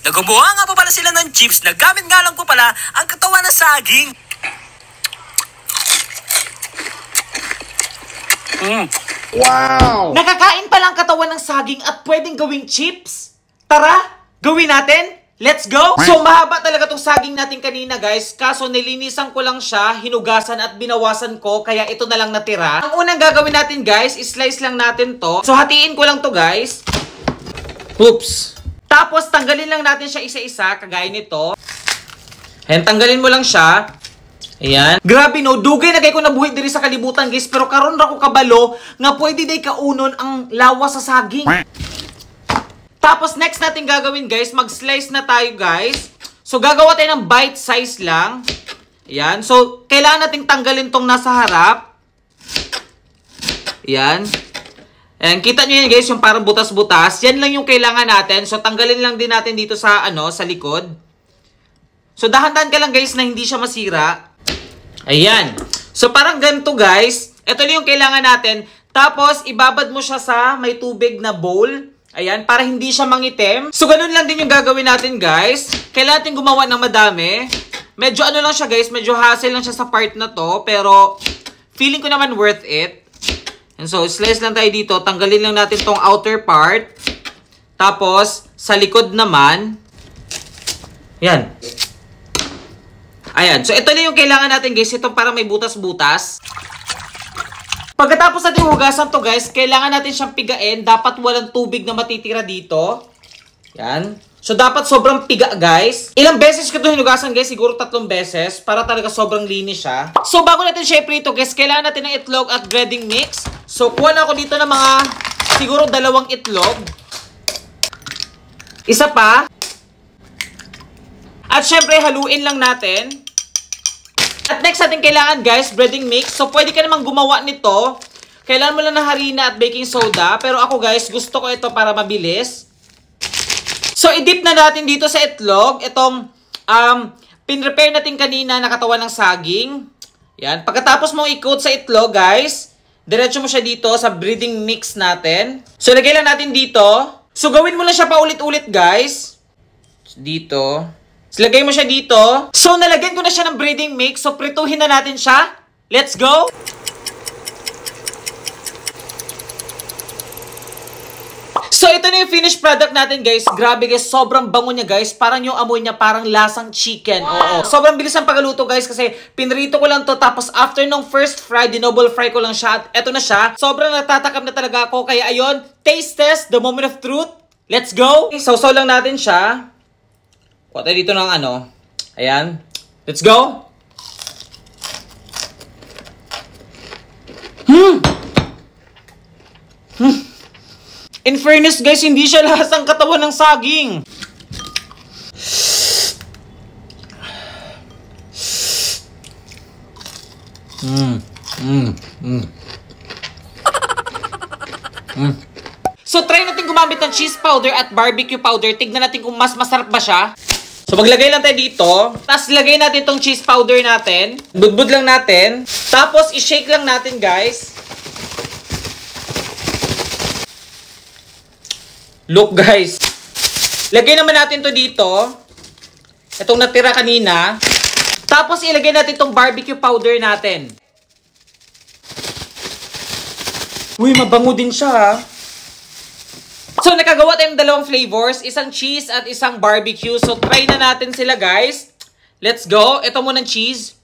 Nagumuha nga po pala sila ng chips na gamit nga lang po pala ang katawan ng saging. Wow! Nakakain pa lang katawan ng saging at pwedeng gawing chips? Tara, gawin natin! Let's go! So, mahaba talaga tong saging natin kanina, guys. Kaso, nilinisan ko lang siya, hinugasan at binawasan ko, kaya ito na lang natira. Ang unang gagawin natin, guys, slice lang natin to. So, hatiin ko lang to, guys. Oops! Tapos, tanggalin lang natin siya isa-isa, kagaya nito. Ayan, tanggalin mo lang siya. Ayan. Grabe no, dugay na kay ko nabuhi diri sa kalibutan, guys. Pero karon ra ko kabalo nga pwede day kaunon ang lawas sa saging. Tapos next natin gagawin, guys, mag-slice na tayo, guys. So gagawa tayo ng bite size lang. Ayan. So kailangan nating tanggalin tong nasa harap. Ayan. Ayan, kita nyo yan, guys, yung parang butas-butas. Yan lang yung kailangan natin. So tanggalin lang din natin dito sa sa likod. So dahan-dahan ka lang, guys, na hindi siya masira. Ayan. So, parang ganito, guys. Ito lang yung kailangan natin. Tapos, ibabad mo siya sa may tubig na bowl. Ayan, para hindi siya mangitim. So, ganun lang din yung gagawin natin, guys. Kailangan natin gumawa ng madami. Medyo ano lang siya, guys. Medyo hassle lang siya sa part na to. Pero, feeling ko naman worth it. And so, slice lang tayo dito. Tanggalin lang natin tong outer part. Tapos, sa likod naman. Ayan. Ayan. So, ito na yung kailangan natin, guys. Ito para may butas-butas. Pagkatapos natin hugasan to, guys, kailangan natin siyang pigain. Dapat walang tubig na matitira dito. Ayan. So, dapat sobrang piga, guys. Ilang beses ko ito hinugasan, guys? Siguro 3 beses. Para talaga sobrang linis siya. So, bago natin siya iprito, guys, kailangan natin ng itlog at breading mix. So, kuha na ako dito ng mga siguro 2 itlog. Isa pa. At syempre, haluin lang natin. At next natin kailangan, guys, breading mix. So, pwede ka namang gumawa nito. Kailangan mo lang ng harina at baking soda. Pero ako, guys, gusto ko ito para mabilis. So, i-dip na natin dito sa itlog. Itong pinrepare natin kanina na katawan ng saging. Yan. Pagkatapos mong i-coat sa itlog, guys, diretso mo siya dito sa breading mix natin. So, lagay lang natin dito. So, gawin mo lang siya paulit-ulit, guys. Dito. Lagay mo siya dito. So, nalagyan ko na siya ng breading mix. So, prituhin na natin siya. Let's go! So, ito na yung finished product natin, guys. Grabe, guys. Sobrang bango niya, guys. Parang yung amoy niya, parang lasang chicken. Wow. Oo. Sobrang bilis ang pagluto, guys, kasi pinrito ko lang to. Tapos, after nung first fry, dinoble fry ko lang siya. At eto na siya. Sobrang natatakam na talaga ako. Kaya, ayun, taste test, the moment of truth. Let's go! Sausaw lang natin siya. Kuha tayo dito ng Ayan. Let's go! In fairness, guys, hindi siya lasang katawan ng saging. So, try natin gumamit ng cheese powder at barbecue powder. Tignan natin kung mas masarap ba siya. So, maglagay lang tayo dito. Tapos, lagay natin itong cheese powder natin. Budbud lang natin. Tapos, i-shake lang natin, guys. Look, guys. Lagay naman natin to dito. Itong natira kanina. Tapos, ilagay natin itong barbecue powder natin. Uy, mabango din siya, ha? So, nakagawa tayong 2 flavors. Isang cheese at isang barbecue. So, try na natin sila, guys. Let's go. Ito muna cheese.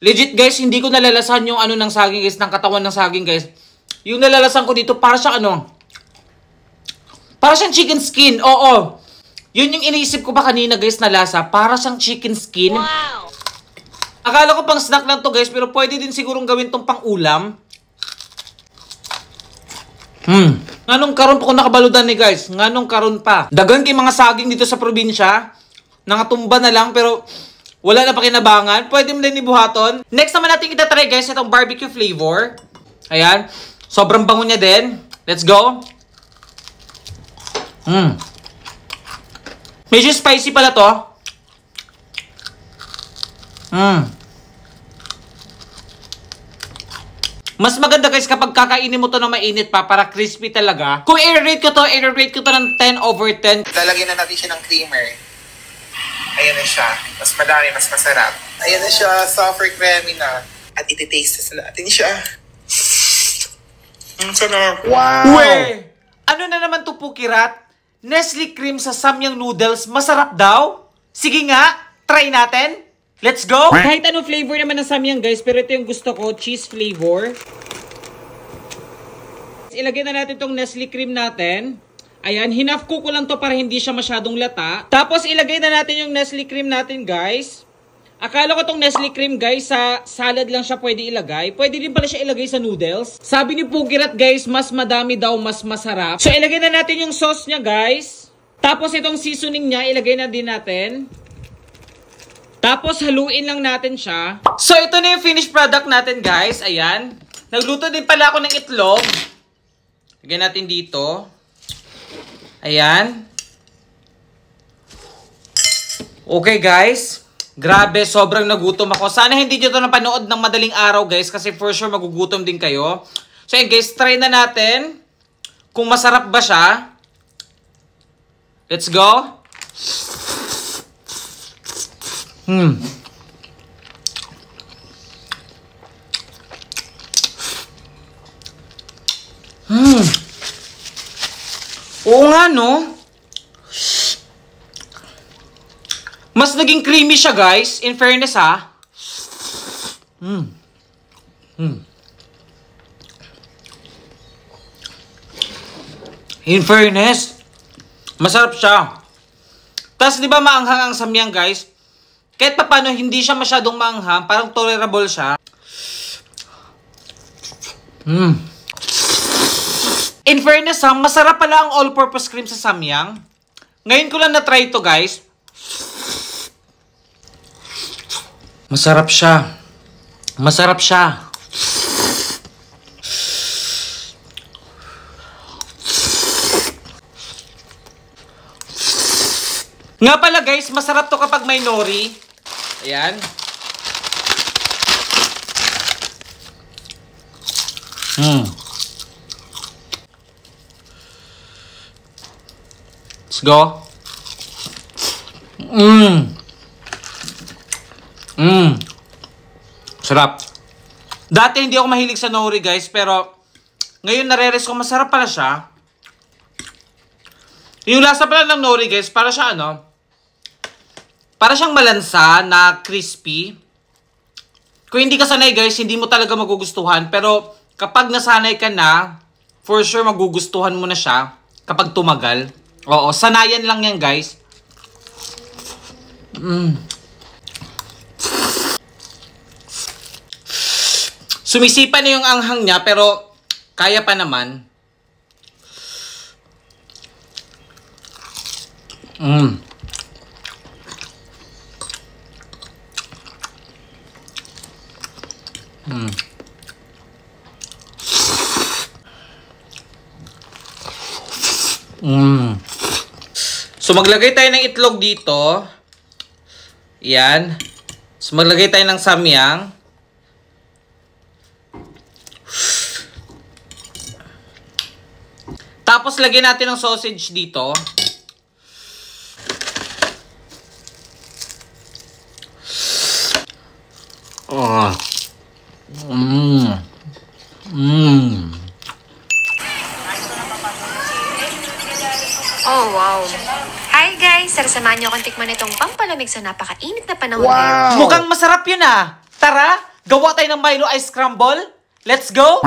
Legit, guys, hindi ko nalalasan yung ng saging, guys. Ng katawan ng saging, guys. Yung nalalasan ko dito, para siyang para siyang chicken skin. Oo. Yun yung iniisip ko pa kanina, guys, na lasa. Para siyang chicken skin. Wow! Akala ko pang snack lang to, guys, pero pwede din sigurong gawin tong pang ulam. Nganong karon pa ko nakabaludan ni, guys. Nganong karon pa. Dagan kay mga saging dito sa probinsya. Nangatumba na lang, pero wala na pakinabangan. Pwede mo din ibuhaton. Next naman natin itatry, guys, itong barbecue flavor. Ayan. Sobrang bango niya din. Let's go. Medyo spicy pala to. Mas maganda guys kapag kakainin mo to na mainit pa para crispy talaga. Kung i-rate ko to ng 10/10. Lalagyan na natin siya ng creamer. Ayan na siya. Mas madami, mas masarap. Ayan na siya, soft creamy na. At iti-taste natin siya. Ang sarap. Wow! Uwe! Ano na naman to Pukirat? Nestle cream sa samyang noodles, masarap daw? Sige nga, try natin. Let's go! Kahit ano flavor naman ng samyang guys, pero ito yung gusto ko, cheese flavor. Ilagay na natin tong Nestle cream natin. Ayan, hinaf cook ko lang to para hindi siya masyadong lata. Tapos ilagay na natin yung Nestle cream natin guys. Akala ko tong Nestle cream guys, sa salad lang siya pwede ilagay. Pwede din pala siya ilagay sa noodles. Sabi ni Pukirat guys, mas madami daw, mas masarap. So ilagay na natin yung sauce niya guys. Tapos itong seasoning niya, ilagay na din natin. Tapos haluin lang natin siya. So ito na yung finished product natin guys. Ayan. Nagluto din pala ako ng itlog. Lagyan natin dito. Ayan. Okay guys. Grabe, sobrang nagutom ako. Sana hindi nyo ito napanood ng madaling araw guys. Kasi for sure magugutom din kayo. So ayan guys, try na natin. Kung masarap ba siya. Let's go. Oo nga no. Mas naging creamy siya guys. In fairness ha. In fairness. Masarap siya. Tapos di ba maanghang ang samyang guys? Kahit pa paano hindi siya masyadong maanghang. Parang tolerable siya. In fairness ha, masarap pala ang all-purpose cream sa samyang. Ngayon ko lang na-try ito guys. Masarap siya. Masarap siya. Nga pala guys, masarap to kapag may nori. Ayan. Let's go. Sarap. Dati hindi ako mahilig sa nori guys, pero ngayon nare-realize ko masarap pala siya. Yung lasa pala ng nori guys, para siya ano, para siyang malansa na crispy. Kung hindi ka sanay guys, hindi mo talaga magugustuhan. Pero kapag nasanay ka na, for sure magugustuhan mo na siya kapag tumagal. Oo, sanayan lang yan guys. Sumisipa na yung anghang niya, pero kaya pa naman. So maglagay tayo ng itlog dito. Yan. So maglagay tayo ng samyang. Tapos lagyan natin ng sausage dito. Oh, wow. Hi guys! Samahan niyo akong tikman itong pampalamig sa napakainit na panahon ngayon. Mukhang masarap yun ah. Tara, gawa tayo ng Milo Ice Scramble. Let's go!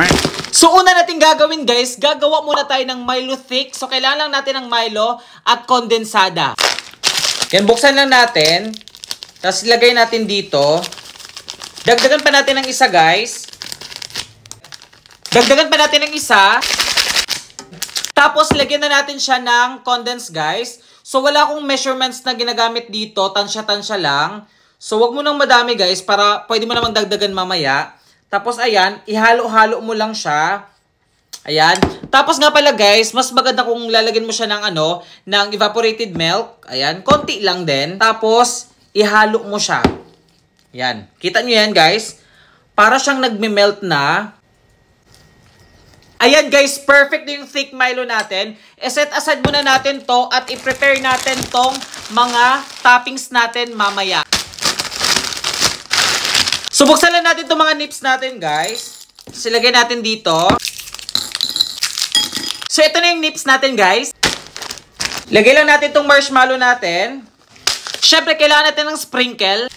So una natin gagawin guys, gagawa muna tayo ng Milo thick. So kailangan lang natin ng Milo at kondensada. Yan, buksan lang natin. Tapos ilagay natin dito. Dagdagan pa natin ng isa guys. Dagdagan pa natin ng isa. Tapos lagyan na natin siya ng condense guys. So wala akong measurements na ginagamit dito, tansya-tansya lang. So wag mo nang madami guys para pwede mo namang dagdagan mamaya. Tapos ayan, ihalo-halo mo lang siya. Ayan. Tapos nga pala guys, mas maganda kung lalagyan mo siya ng ano, ng evaporated milk. Ayan, konti lang din. Tapos ihalo mo siya. Ayan. Kita nyo yan guys? Para siyang nagme-melt na. Ayan guys, perfect na yung thick Milo natin. E-set aside muna natin to at i-prepare natin tong mga toppings natin mamaya. Subuksan lang natin itong mga nips natin guys. Silagay natin dito. So ito na yung nips natin guys. Lagay lang natin itong marshmallow natin. Syempre kailangan natin ng sprinkle.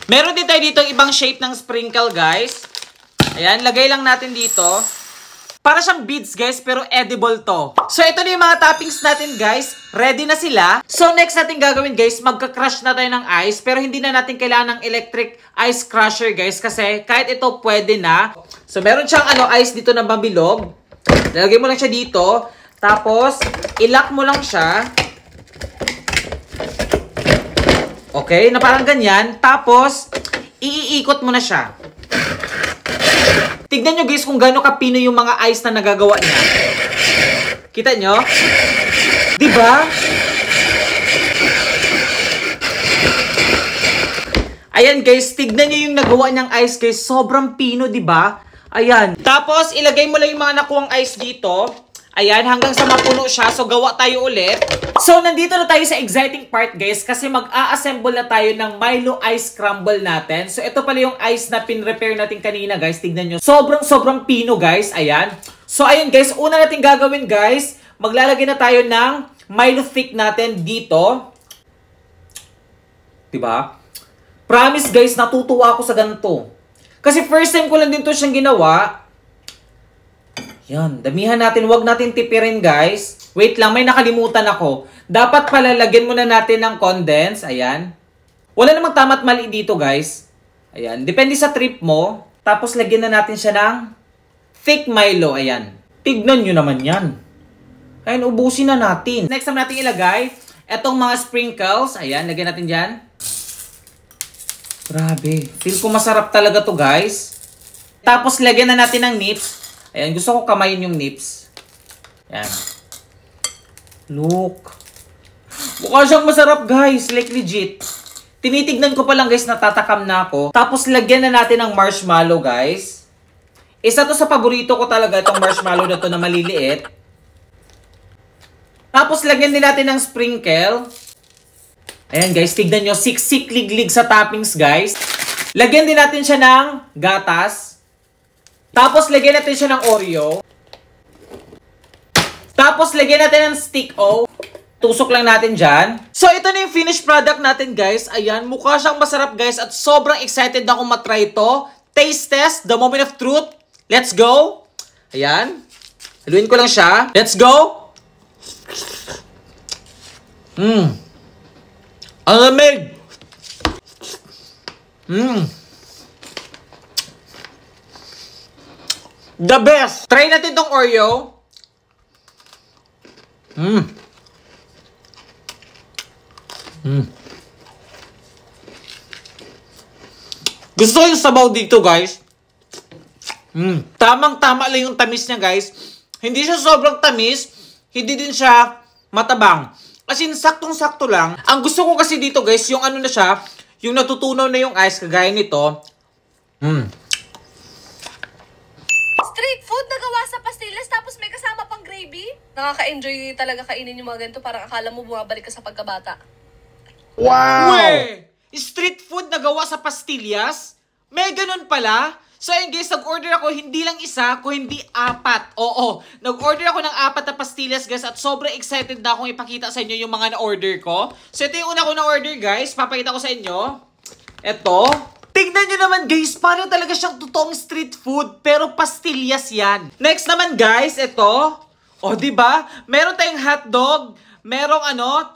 Meron din tayo dito ibang shape ng sprinkle, guys. Ayan, lagay lang natin dito. Para siyang beads, guys, pero edible to. So, ito na yung mga toppings natin, guys. Ready na sila. So, next natin gagawin, guys, magka-crush na tayo ng ice. Pero hindi na natin kailangan ng electric ice crusher, guys. Kasi kahit ito, pwede na. So, meron siyang ice dito na mabilog. Lalagay mo lang siya dito. Tapos, i-lock mo lang siya. Okay, na parang ganyan. Tapos, iikot mo na siya. Tignan nyo guys kung gaano kapino yung mga ice na nagagawa niya. Kita nyo? Diba? Ayan guys, tignan nyo yung nagawa niyang ice guys. Sobrang pino, diba? Ayan. Tapos, ilagay mo lang yung mga nakuwang ice dito. Ayan, hanggang sa mapuno siya. So, gawa tayo ulit. So, nandito na tayo sa exciting part, guys. Kasi mag-a-assemble na tayo ng Milo Ice Crumble natin. So, ito pala yung ice na pin-repair natin kanina, guys. Tignan nyo. Sobrang pino, guys. Ayan. So, ayun, guys. Una natin gagawin, guys. Maglalagay na tayo ng Milo Thick natin dito. Diba? Promise, guys, natutuwa ako sa ganito. Kasi first time ko lang din to siyang ginawa. Yan, damihan natin. Huwag natin tipirin, guys. Wait lang, may nakalimutan ako. Dapat pala lagyan muna natin ng condense. Ayan. Wala namang tama't mali dito, guys. Ayan, depende sa trip mo. Tapos lagyan na natin siya ng thick Milo. Ayan. Tignan nyo naman yan. Ayan, ubusin na natin. Next naman natin ilagay etong mga sprinkles. Ayan, lagyan natin dyan. Grabe. Feel ko masarap talaga to, guys. Tapos lagyan na natin ng nips. Ayan, gusto ko kamayin yung nips. Ayan. Look. Mukha siyang masarap, guys. Like, legit. Tinitignan ko pa lang, guys, natatakam na ako. Tapos, lagyan na natin ng marshmallow, guys. Isa to sa paborito ko talaga, itong marshmallow na to na maliliit. Tapos, lagyan din natin ng sprinkle. Ayan, guys. Tignan nyo. Siksik liglig sa toppings, guys. Lagyan din natin siya ng gatas. Tapos, lagyan natin siya ng Oreo. Tapos, lagyan natin ng stick O. Tusok lang natin dyan. So, ito na yung finished product natin, guys. Ayan, mukha siyang masarap, guys. At sobrang excited na akong matry ito. Taste test, the moment of truth. Let's go. Ayan. Haluin ko lang siya. Let's go. Ang lamig. The best! Try natin tong Oreo. Gusto ko yung sabaw dito, guys. Tamang-tama lang yung tamis niya, guys. Hindi siya sobrang tamis. Hindi din siya matabang. As in, saktong-sakto lang. Ang gusto ko kasi dito, guys, yung ano na siya, yung natutunaw na yung ice, kagaya nito. Street food na gawa sa pastillas tapos may kasama pang gravy. Nakaka-enjoy talaga kainin yung mga ganito. Parang akala mo bumabalik ka sa pagkabata. Wow! Weh! Street food na gawa sa pastillas? May ganun pala? So ayun guys, nag-order ako hindi lang isa, kundi 4. Oo, nag-order ako ng 4 na pastillas, guys, at sobrang excited na akong ipakita sa inyo yung mga na-order ko. So ito yung una ko na-order, guys. Papakita ko sa inyo. Ito. Tignan nyo naman, guys, parang talaga siyang totoong street food, pero pastillas yan. Next naman, guys, ito. O, diba? Meron tayong hotdog, merong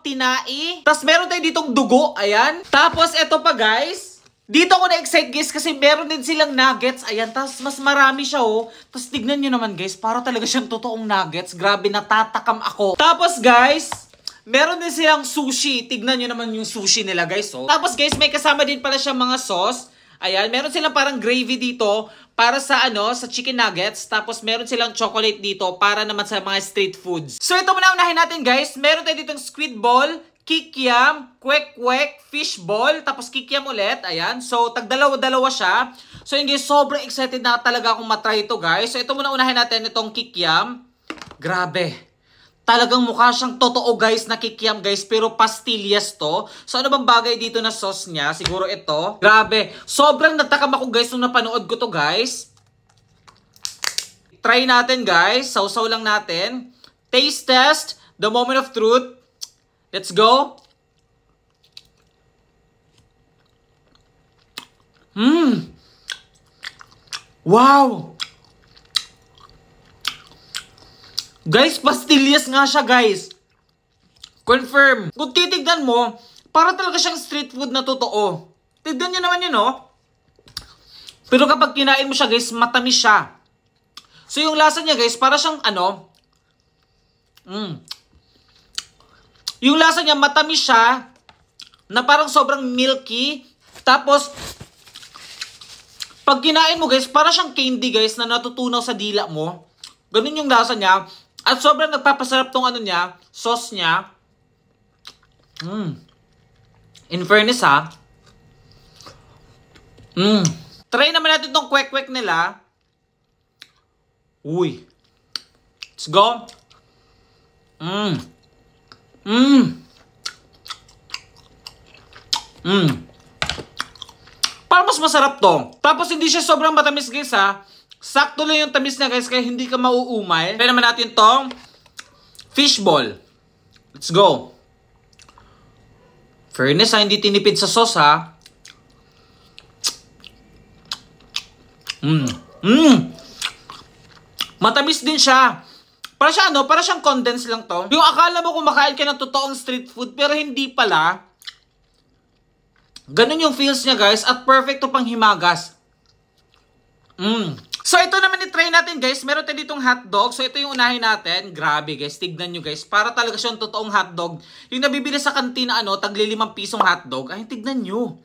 tinai, tapos meron tayong ditong dugo, ayan. Tapos, ito pa, guys. Dito ako na-excite, guys, kasi meron din silang nuggets, ayan. Tapos, mas marami siya, oh. Tapos, tignan nyo naman, guys, parang talaga siyang totoong nuggets. Grabe, natatakam ako. Tapos, guys, meron din silang sushi. Tignan nyo naman yung sushi nila, guys, oh. Tapos, guys, may kasama din pala siya mga sauce. Ayan, meron silang parang gravy dito para sa sa chicken nuggets. Tapos, meron silang chocolate dito para naman sa mga street foods. So, ito muna unahin natin, guys. Meron tayo ditong squid ball, kikiam, kwek-kwek, fishball, tapos kikiam ulit. Ayan. So, tagdalawa-dalawa siya. So, yun guys, sobrang excited na talaga akong matry ito guys. So, ito muna unahin natin itong kikiam. Grabe. Talagang mukha siyang totoo guys na kikiam guys, pero pastillas to. So ano bang bagay dito na sauce niya? Siguro ito. Grabe. Sobrang natakam ako guys nung napanood ko to guys. Try natin guys. Sausaw lang natin. Taste test. The moment of truth. Let's go. Wow. Guys, pastillas nga siya, guys. Confirm. Kung titignan mo, para talaga siyang street food na totoo. Tignan nyo naman yun, no? Pero kapag kinain mo siya, guys, matamis siya. So, yung lasa niya, guys, para siyang, yung lasa niya, matamis siya, na parang sobrang milky. Tapos, pag kinain mo, guys, para siyang candy, guys, na natutunaw sa dila mo. Ganun yung lasa niya. At sobrang nagpapasarap tong sauce niya. In fairness ha. Try naman natin tong kwek-kwek nila. Uy. Let's go. Parang mas masarap to. Tapos hindi siya sobrang matamis guys ha. Sakto lang yung tamis na guys, kaya hindi ka mauumay. Try naman natin tong fishball. Let's go. Fairness ha, hindi tinipid sa sauce ha. Matamis din siya. Para siya para siyang condensed lang to. Yung akala mo kumakain ka ng totoong street food, pero hindi pala. Ganun yung feels niya guys, at perfect to pang himagas. So, ito naman i-try natin guys. Meron tayo ditong hotdog. So, ito yung unahin natin. Grabe guys. Tignan nyo guys. Para talaga siyang totoong hotdog. Yung nabibili sa kantina, tagli 5 pisong hotdog. Ay, tignan nyo.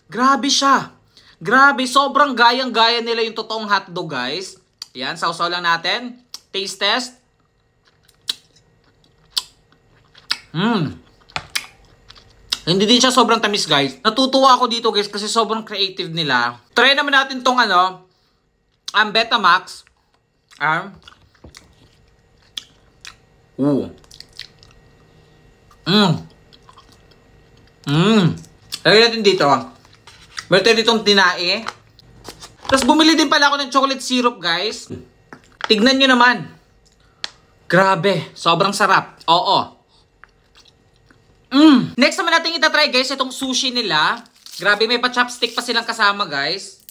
Grabe siya. Grabe. Sobrang gayang-gaya nila yung totoong hotdog guys. Yan. Sausaw lang natin. Taste test. Hindi din siya sobrang tamis guys. Natutuwa ako dito guys kasi sobrang creative nila. Try naman natin tong ang Betamax. Lagyan natin dito. Meron tayo ditong tinae. Tapos bumili din pala ako ng chocolate syrup, guys. Tignan nyo naman. Grabe. Sobrang sarap. Oo. Next naman natin itatry, guys, itong sushi nila. Grabe, may pa-chopstick pa silang kasama, guys.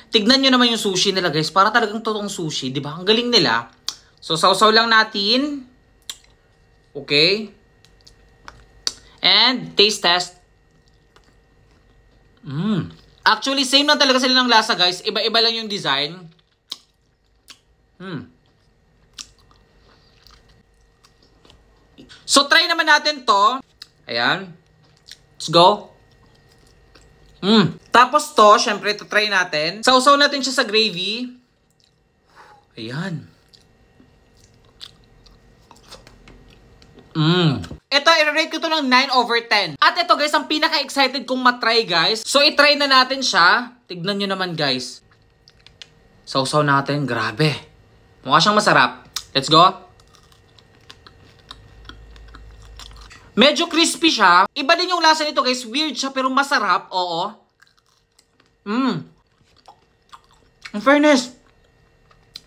Tignan nyo naman yung sushi nila guys. Para talagang totoong sushi. Diba? Ang galing nila. So, sausaw lang natin. Okay. And, taste test. Actually, same lang talaga sila ng lasa guys. Iba-iba lang yung design. So, try naman natin to. Ayan. Let's go. Tapos to, syempre, ito try natin. Sausaw natin siya sa gravy. Ayan. Ito, i-rate ko to ng 9/10. At ito guys, ang pinaka-excited kong matry guys. So, i-try na natin siya. Tignan nyo naman guys. Sausaw natin. Grabe. Mukha siyang masarap. Let's go. Medyo crispy siya. Iba din yung lasa nito guys. Weird siya pero masarap. Oo. In fairness,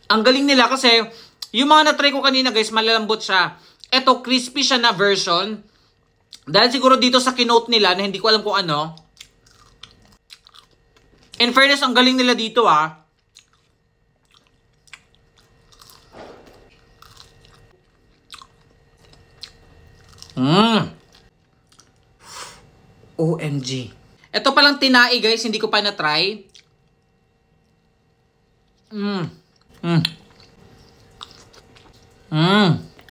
ang galing nila kasi yung mga na-try ko kanina guys, malalambot siya. Ito, crispy siya na version. Dahil siguro dito sa kinote nila na hindi ko alam kung ano. In fairness, ang galing nila dito ah. OMG. Ito palang tinai guys, hindi ko pa na-try.